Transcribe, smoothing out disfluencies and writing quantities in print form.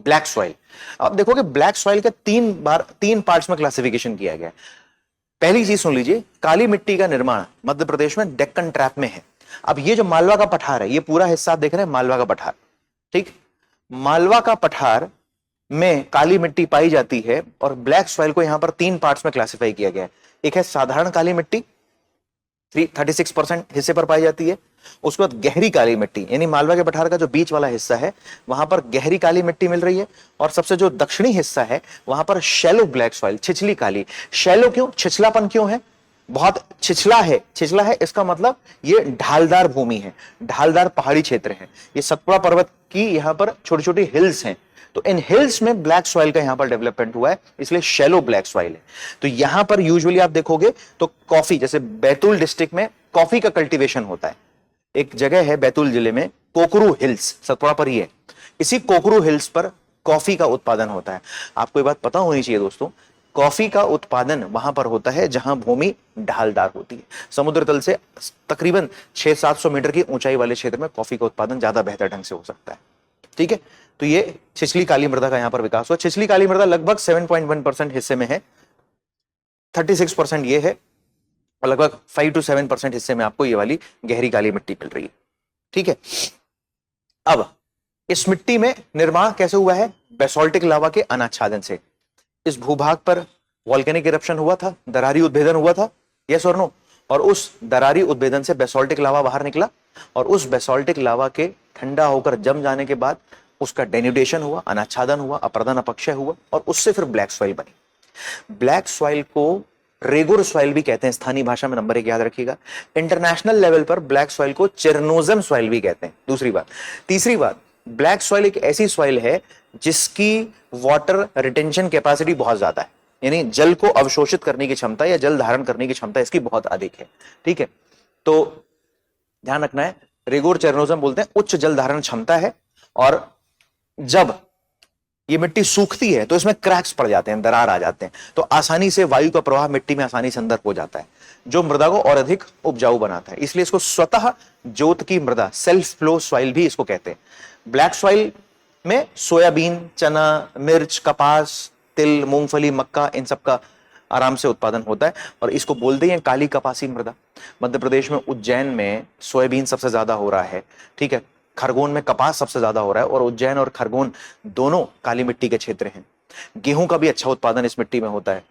Black soil. अब देखोगे black soil का तीन पार्ट्स में क्लासिफिकेशन किया गया है। पहली चीज सुन लीजिए, काली मिट्टी का निर्माण मध्य प्रदेश में डेक्कन ट्रैप में है। अब ये जो मालवा का पठार है, ये पूरा हिस्सा आप देख रहे हैं मालवा का पठार, ठीक। मालवा का पठार में काली मिट्टी पाई जाती है और ब्लैक सॉइल को यहां पर तीन पार्ट्स में क्लासिफाई किया गया है। एक है साधारण काली मिट्टी, 36% हिस्से पर पाई जाती है। उसके बाद गहरी काली मिट्टी, यानी मालवा के पठार का जो बीच वाला हिस्सा है वहां पर गहरी काली मिट्टी मिल रही है। और सबसे जो दक्षिणी हिस्सा है वहां पर शैलो ब्लैक सॉइल, छिछली काली। शैलो क्यों, छिछलापन क्यों है, बहुत छिछला है। छिछला है इसका मतलब ये ढालदार भूमि है, ढालदार पहाड़ी क्षेत्र है। ये सतपुड़ा पर्वत की यहां पर छोटी छोटी हिल्स हैं, तो इन हिल्स में ब्लैक सॉइल का यहां पर डेवलपमेंट हुआ है, इसलिए शैलो ब्लैक सॉइल है। तो यहां पर यूजुअली आप देखोगे तो कॉफी, जैसे बैतूल डिस्ट्रिक्ट में कॉफी का कल्टीवेशन होता है। एक जगह है बैतूल जिले में कोकरू हिल्स, सतपुड़ा पर ही है, इसी कोकरू हिल्स पर कॉफी का उत्पादन होता है। आपको ये बात पता होनी चाहिए दोस्तों, कॉफी का उत्पादन वहां पर होता है जहां भूमि ढालदार होती है। समुद्र तल से तकरीबन 600-700 मीटर की ऊंचाई वाले क्षेत्र में कॉफी का उत्पादन ज्यादा बेहतर ढंग से हो सकता है, ठीक है। तो ये छिछली काली मृदा का यहां पर विकास हुआ। छिछली काली मृदा लगभग 7.1% हिस्से में है, 36% ये है, और लगभग 5 to 7% हिस्से में आपको ये वाली गहरी काली मिट्टी मिल रही है, ठीक है। अब इस मिट्टी में निर्माण कैसे हुआ है, बेसोल्टिक लावा के अनाच्छादन से। इस भूभाग पर वॉल्केनिक इरप्शन हुआ था, दरारी उद्भेदन हुआ था, यस और नो। और उस दरारी उद्भेदन से बेसोल्टिक लावा बाहर निकला, और उस बेसोल्टिक लावा के ठंडा होकर जम जाने के बाद उसका डेन्यूडेशन हुआ, अनाच्छादन हुआ, अपर्दन अपक्षय हुआ, और उससे फिर ब्लैक सॉइल बनी। ब्लैक सॉइल को रेगुर सॉइल भी कहते हैं, स्थानीय भाषा में नंबर 1 याद रखिएगा। इंटरनेशनल लेवल पर ब्लैक सॉइल को चेरनोजम सॉइल भी कहते हैं, दूसरी बात। तीसरी बात, ब्लैक सॉइल एक ऐसी सॉइल है जिसकी वाटर रिटेंशन कैपेसिटी बहुत ज्यादा है, यानी जल को अवशोषित करने की क्षमता या जल धारण करने की क्षमता इसकी बहुत अधिक है, ठीक है। तो ध्यान रखना है, रेगोर चेरनोजम बोलते हैं उच्च जल धारण क्षमता है, और जब ये मिट्टी सूखती है तो इसमें क्रैक्स पड़ जाते हैं, दरार आ जाते हैं, तो आसानी से वायु का प्रवाह मिट्टी में आसानी से अंदर हो जाता है, जो मृदा को और अधिक उपजाऊ बनाता है। इसलिए इसको स्वतः जोत की मृदा, सेल्फ फ्लो सॉइल भी इसको कहते हैं। ब्लैक सॉइल में सोयाबीन, चना, मिर्च, कपास, तिल, मूंगफली, मक्का, इन सब का आराम से उत्पादन होता है, और इसको बोलते हैं काली कपासी मृदा। मध्य प्रदेश में उज्जैन में सोयाबीन सबसे ज्यादा हो रहा है, ठीक है। खरगोन में कपास सबसे ज्यादा हो रहा है, और उज्जैन और खरगोन दोनों काली मिट्टी के क्षेत्र हैं। गेहूं का भी अच्छा उत्पादन इस मिट्टी में होता है।